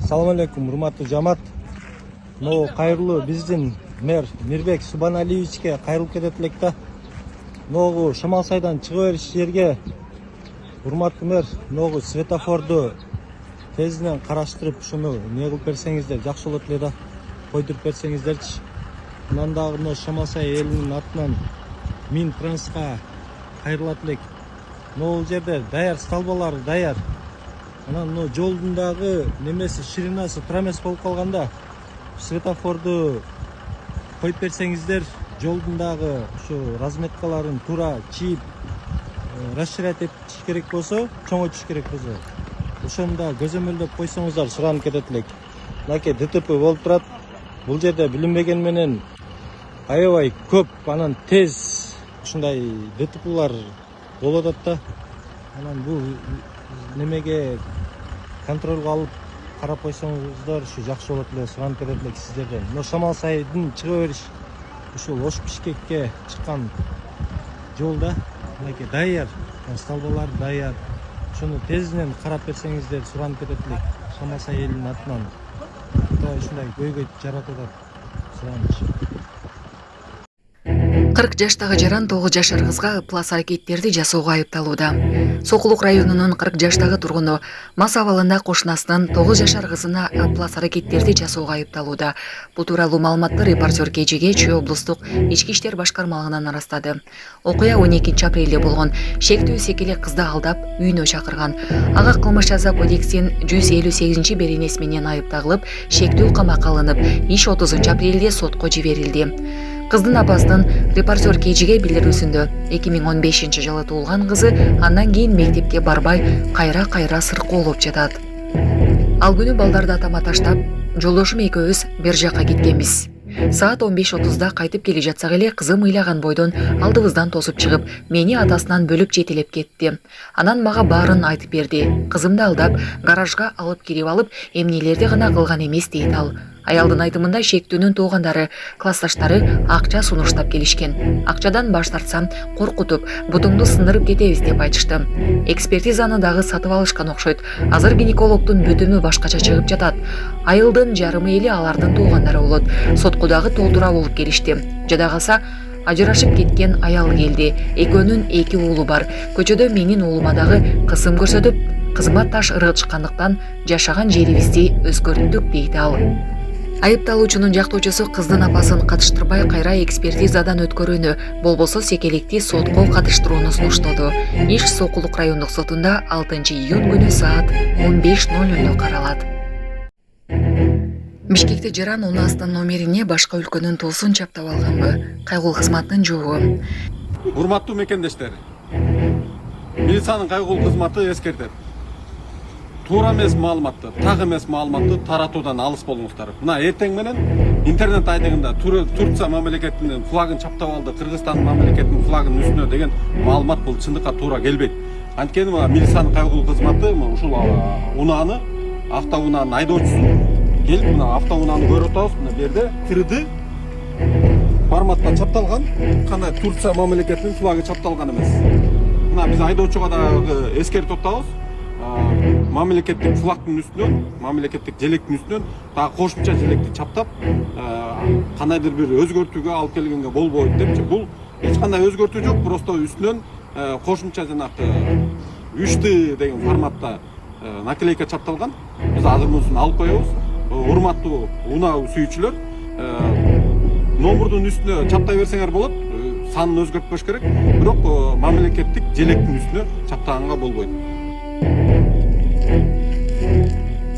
Assalamu alaikum, урматтуу жамаат. Кайрылуу биздин мэр Мирбек Субаналиевичке кайрылып кетет элек да. Шамал сайдан чыга бериш жерге урматтуу мэр, светофорду тезинен караштырып, ушуну не кылып берсеңиздер жакшы болот эле да. Койдуруп берсеңиздерчи. Анан дагы Шамал сай элинин атынан Мин Трансқа кайрылат элек. Бул жерде даяр столбалар даяр. Анан жолдун дагы немеси ширинасы трамес болуп калганда, светофорду коюп берсеңиздер, жолдун дагы ушу разметкаларын туура чийип, расширять этиш керек болсо, чоңойтуш керек болсо, ошону да көзөмөлдөп койсоңуздар суранып кетет элек. Мынакей ДТП болуп турат. Бул жерде билинбеген менен аябай көп, анан тез ушундай ДТПлар болуп атат да. Анан бул немеге контролго алып карап койсоңуздар ушу жакшы болот эле, суранып кетет элек сиздерден. Шамал сайдын чыга бериш ушул Ош Бишкекке чыккан жолда мынакей даяр, столбалар даяр. Ошону тезинен карап берсеңиздер суранып кетет элек. Шамал сай элинин атынан ушундай көйгөй жаратып атат. Сураныч. 40 жаштагы жаран 9 жашар кызга ыплас аракеттерди жасоого айыпталууда. Сокулук районунун 40 жаштагы тургуну мас абалында кошунасынын 9 жашар кызына ыплас аракеттерди жасоого айыпталууда. Бул тууралуу маалыматты репортер KGG Чүй облустук ички иштер башкармалыгынан арастады. Окуя 12-апрелде болгон. Шектүү секелек кызды алдап үйүнө чакырган. Ага кылмыш жаза кодексинин 158-беренеси менен айыпталып, шектүү камакка алынып, иш 30-апрелде сотко жиберилди. Кыздын апасынын репортер KGG билдирүүсүндө 2015-жылы туулган кызы андан кийин мектепке барбай, кайра сыркоолоп жатат. Ал күнү балдарды атама таштап, жолдошум экөөбүз бер жакка кеткенбиз. Саат 15:30 кайтып келе жатсак эле кызым ыйлаган бойдон алдыбыздан тосуп чыгып, мени атасынан бөлүп жетелеп кетти. Анан мага баарын айтып берди. Кызымды алдап, гаражга алып кирип алып, эмнелерди гана кылган эмес дейт ал. Аялдын айтымында шектүүнүн туугандары, классташтары акча сунуштап келишкен. Акчадан баш тартсам, коркутуп, бутуңду сындырып кетебиз деп айтышты. Экспертизаны дагы сатып алышкан окшойт. Азыр гинекологдун бүтүмү башкача чыгып жатат. Айылдын жарымы эли алардын туугандары болот. Сотко дагы толтура болуп келишти. Жада калса, ажырашып кеткен аял келди. Экөөнүн 2 уулу бар. Көчөдө менин уулума дагы кысым көрсөтүп, кызыма таш ыргытышкандыктан жашаган жерибизди өзгөрттүк дейт ал. Айыпталуучунун жактоочусу кыздын апасын катыштырбай кайра экспертизадан өткөрүүнү, болбосо секелекти сотко катыштырууну сунуштоду. Иш Сокулук райондук сотунда 6-июнь күнү саат 15:00 каралат. Бишкекте жаран унаасынын номерине башка өлкөнүн туусун чаптап алганбы? Кайгылуу кызматынын жообу. Урматтуу мекендештер, милициянын кайгылуу кызматы эскертет. Туура эмес маалыматты, так эмес маалыматты таратуудан алыс болуңуздар. Мына эртең менен интернет айдыгында Турция мамлекетинин флагын чаптап алды, Кыргызстан мамлекетинин флагынын үстүнө деген маалымат бул чындыкка туура келбейт. Анткени милициянын кайгылуу кызматы ушул унааны, автоунаанын айдоочусун келип, мына автоунааны көрүп атабыз, мына берде 3D форматта чапталган, кандай Турция мамлекетинин флагы чапталган эмес. Мына биз айдоочуга дагы эскертип атабыз. Мамлекеттик флагтын үстүнөн, мамлекеттик желектин үстүнөн дагы кошумча желекти чаптап, кандайдыр бир өзгөртүүгө алып келгенге болбойт депчи. Бул эч кандай өзгөртүү жок, просто үстүнөн кошумча жанакы 3D деген форматта наклейка чапталган. Биз азыр мусун алып коебуз. Урматтуу унаа сүйүүчүлөр, номурдун үстүнө чаптай берсеңер болот. Санын өзгөртпөш керек, бирок мамлекеттик желектин үстүнө чаптаганга болбойт.